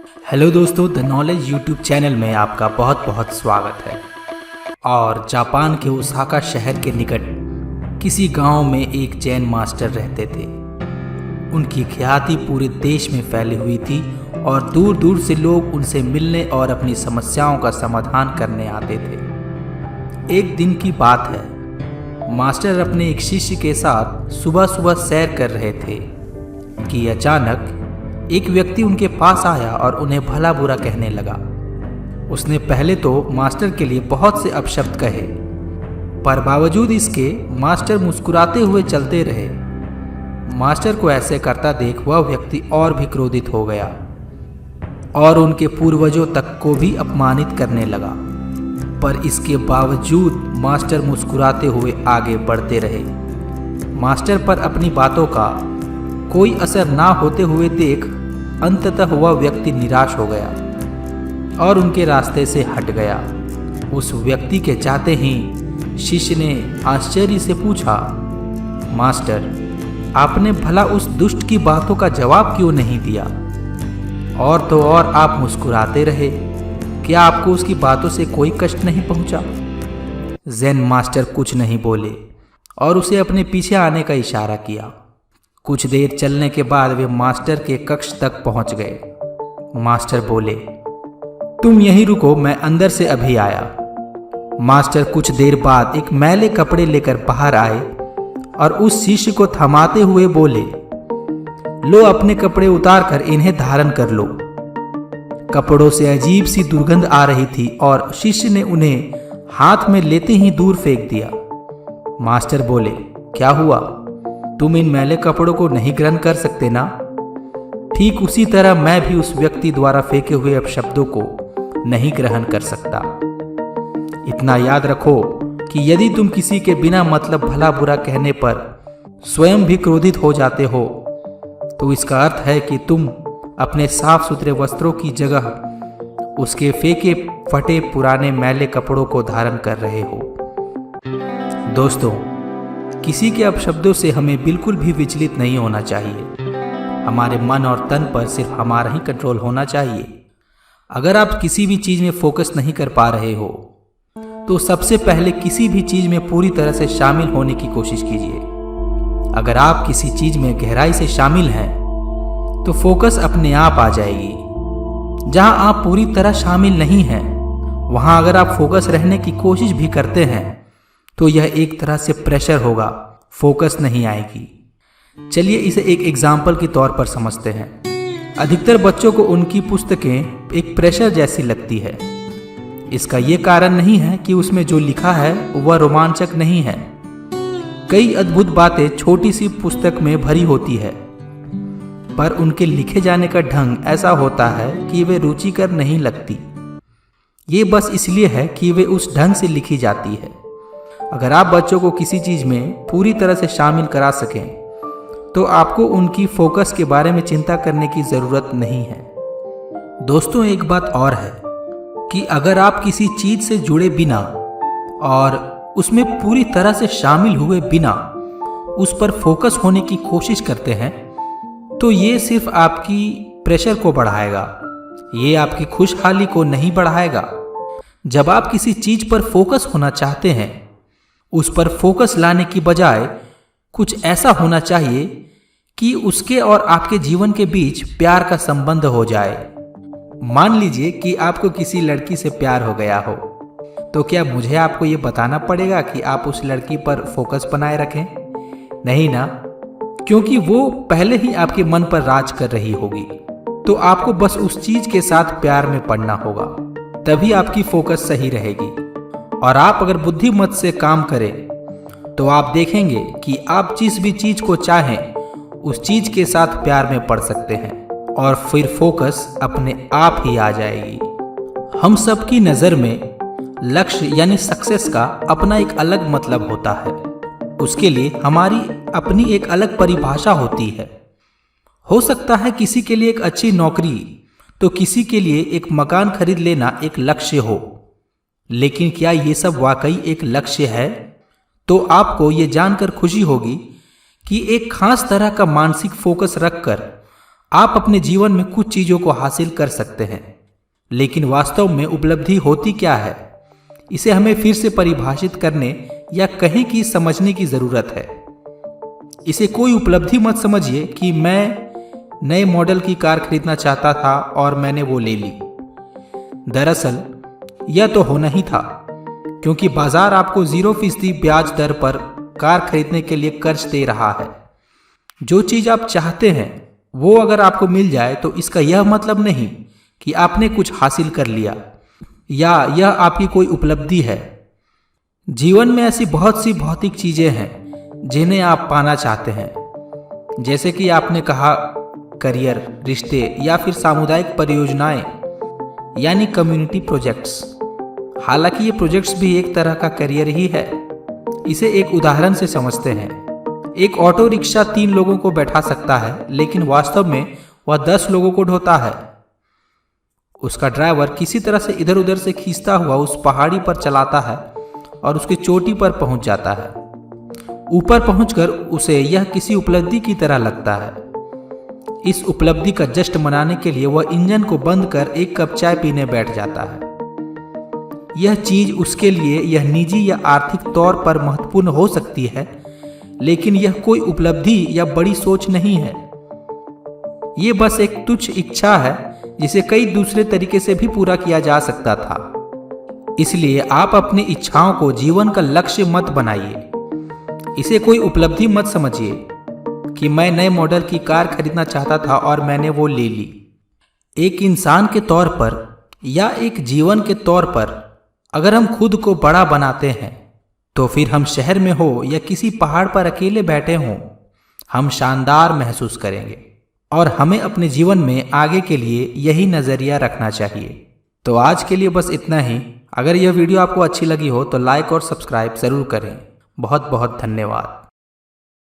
Hello दोस्तों, the knowledge YouTube channel में आपका बहुत बहुत स्वागत है। और जापान के ओसाका शहर के निकट किसी गांव में एक जैन मास्टर रहते थे। उनकी ख्याति पूरे देश में फैली हुई थी और दूर दूर से लोग उनसे मिलने और अपनी समस्याओं का समाधान करने आते थे। एक दिन की बात है, मास्टर अपने एक शिष्य के साथ सुबह सुबह सैर कर रहे थे कि अचानक एक व्यक्ति उनके पास आया और उन्हें भला बुरा कहने लगा। उसने पहले तो मास्टर के लिए बहुत से अपशब्द कहे, पर बावजूद इसके मास्टर मुस्कुराते हुए चलते रहे। मास्टर को ऐसे करता देख वह व्यक्ति और भी क्रोधित हो गया और उनके पूर्वजों तक को भी अपमानित करने लगा। पर इसके बावजूद मास्टर मुस्कुराते हुए आगे बढ़ते रहे। मास्टर पर अपनी बातों का कोई असर ना होते हुए देख अंततः वह व्यक्ति निराश हो गया और उनके रास्ते से हट गया। उस व्यक्ति के जाते ही शिष्य ने आश्चर्य से पूछा, मास्टर, आपने भला उस दुष्ट की बातों का जवाब क्यों नहीं दिया? और तो और आप मुस्कुराते रहे। क्या आपको उसकी बातों से कोई कष्ट नहीं पहुंचा? ज़ेन मास्टर कुछ नहीं बोले और उसे अपने पीछे आने का इशारा किया। कुछ देर चलने के बाद वे मास्टर के कक्ष तक पहुंच गए। मास्टर बोले, तुम यहीं रुको, मैं अंदर से अभी आया। मास्टर कुछ देर बाद एक मैले कपड़े लेकर बाहर आए और उस शिष्य को थमाते हुए बोले, लो, अपने कपड़े उतार कर इन्हें धारण कर लो। कपड़ों से अजीब सी दुर्गंध आ रही थी और शिष्य ने उन्हें हाथ में लेते ही दूर फेंक दिया। मास्टर बोले, क्या हुआ? तुम इन मैले कपड़ों को नहीं ग्रहण कर सकते ना? ठीक उसी तरह मैं भी उस व्यक्ति द्वारा फेंके हुए अपशब्दों को नहीं ग्रहण कर सकता। इतना याद रखो कि यदि तुम किसी के बिना मतलब भला बुरा कहने पर स्वयं भी क्रोधित हो जाते हो, तो इसका अर्थ है कि तुम अपने साफ सुथरे वस्त्रों की जगह उसके फेंके फटे पुराने मैले कपड़ों को धारण कर रहे हो। दोस्तों, किसी के अपशब्दों से हमें बिल्कुल भी विचलित नहीं होना चाहिए। हमारे मन और तन पर सिर्फ हमारा ही कंट्रोल होना चाहिए। अगर आप किसी भी चीज़ में फोकस नहीं कर पा रहे हो, तो सबसे पहले किसी भी चीज़ में पूरी तरह से शामिल होने की कोशिश कीजिए। अगर आप किसी चीज़ में गहराई से शामिल हैं, तो फोकस अपने आप आ जाएगी। जहां आप पूरी तरह शामिल नहीं हैं, वहां अगर आप फोकस रहने की कोशिश भी करते हैं, तो यह एक तरह से प्रेशर होगा, फोकस नहीं आएगी। चलिए इसे एक एग्जाम्पल के तौर पर समझते हैं। अधिकतर बच्चों को उनकी पुस्तकें एक प्रेशर जैसी लगती है। इसका ये कारण नहीं है कि उसमें जो लिखा है वह रोमांचक नहीं है। कई अद्भुत बातें छोटी सी पुस्तक में भरी होती है, पर उनके लिखे जाने का ढंग ऐसा होता है कि वे रुचिकर नहीं लगती। ये बस इसलिए है कि वे उस ढंग से लिखी जाती है। अगर आप बच्चों को किसी चीज़ में पूरी तरह से शामिल करा सकें, तो आपको उनकी फोकस के बारे में चिंता करने की ज़रूरत नहीं है। दोस्तों, एक बात और है कि अगर आप किसी चीज़ से जुड़े बिना और उसमें पूरी तरह से शामिल हुए बिना उस पर फोकस होने की कोशिश करते हैं, तो ये सिर्फ आपकी प्रेशर को बढ़ाएगा, ये आपकी खुशहाली को नहीं बढ़ाएगा। जब आप किसी चीज़ पर फोकस होना चाहते हैं, उस पर फोकस लाने की बजाय कुछ ऐसा होना चाहिए कि उसके और आपके जीवन के बीच प्यार का संबंध हो जाए। मान लीजिए कि आपको किसी लड़की से प्यार हो गया हो, तो क्या मुझे आपको ये बताना पड़ेगा कि आप उस लड़की पर फोकस बनाए रखें? नहीं ना, क्योंकि वो पहले ही आपके मन पर राज कर रही होगी। तो आपको बस उस चीज के साथ प्यार में पड़ना होगा, तभी आपकी फोकस सही रहेगी। और आप अगर बुद्धिमत से काम करें, तो आप देखेंगे कि आप जिस भी चीज को चाहें उस चीज के साथ प्यार में पड़ सकते हैं और फिर फोकस अपने आप ही आ जाएगी। हम सब की नज़र में लक्ष्य यानी सक्सेस का अपना एक अलग मतलब होता है। उसके लिए हमारी अपनी एक अलग परिभाषा होती है। हो सकता है किसी के लिए एक अच्छी नौकरी, तो किसी के लिए एक मकान खरीद लेना एक लक्ष्य हो। लेकिन क्या ये सब वाकई एक लक्ष्य है? तो आपको ये जानकर खुशी होगी कि एक खास तरह का मानसिक फोकस रखकर आप अपने जीवन में कुछ चीज़ों को हासिल कर सकते हैं, लेकिन वास्तव में उपलब्धि होती क्या है, इसे हमें फिर से परिभाषित करने या कहीं की समझने की ज़रूरत है। इसे कोई उपलब्धि मत समझिए कि मैं नए मॉडल की कार खरीदना चाहता था और मैंने वो ले ली। दरअसल यह तो होना ही था, क्योंकि बाजार आपको 0% ब्याज दर पर कार खरीदने के लिए कर्ज दे रहा है। जो चीज़ आप चाहते हैं वो अगर आपको मिल जाए तो इसका यह मतलब नहीं कि आपने कुछ हासिल कर लिया या यह आपकी कोई उपलब्धि है। जीवन में ऐसी बहुत सी भौतिक चीज़ें हैं जिन्हें आप पाना चाहते हैं, जैसे कि आपने कहा करियर, रिश्ते या फिर सामुदायिक परियोजनाएं यानी कम्युनिटी प्रोजेक्ट्स। हालांकि ये प्रोजेक्ट्स भी एक तरह का करियर ही है। इसे एक उदाहरण से समझते हैं। एक ऑटो रिक्शा 3 लोगों को बैठा सकता है, लेकिन वास्तव में वह 10 लोगों को ढोता है। उसका ड्राइवर किसी तरह से इधर उधर से खींचता हुआ उस पहाड़ी पर चलाता है और उसकी चोटी पर पहुंच जाता है। ऊपर पहुंचकर उसे यह किसी उपलब्धि की तरह लगता है। इस उपलब्धि का जश्न मनाने के लिए वह इंजन को बंद कर एक कप चाय पीने बैठ जाता है। यह चीज उसके लिए यह निजी या आर्थिक तौर पर महत्वपूर्ण हो सकती है, लेकिन यह कोई उपलब्धि या बड़ी सोच नहीं है। यह बस एक तुच्छ इच्छा है जिसे कई दूसरे तरीके से भी पूरा किया जा सकता था। इसलिए आप अपनी इच्छाओं को जीवन का लक्ष्य मत बनाइए। इसे कोई उपलब्धि मत समझिए कि मैं नए मॉडल की कार खरीदना चाहता था और मैंने वो ले ली। एक इंसान के तौर पर या एक जीवन के तौर पर अगर हम खुद को बड़ा बनाते हैं तो फिर हम शहर में हो या किसी पहाड़ पर अकेले बैठे हों, हम शानदार महसूस करेंगे। और हमें अपने जीवन में आगे के लिए यही नज़रिया रखना चाहिए। तो आज के लिए बस इतना ही। अगर यह वीडियो आपको अच्छी लगी हो तो लाइक और सब्सक्राइब ज़रूर करें। बहुत बहुत धन्यवाद।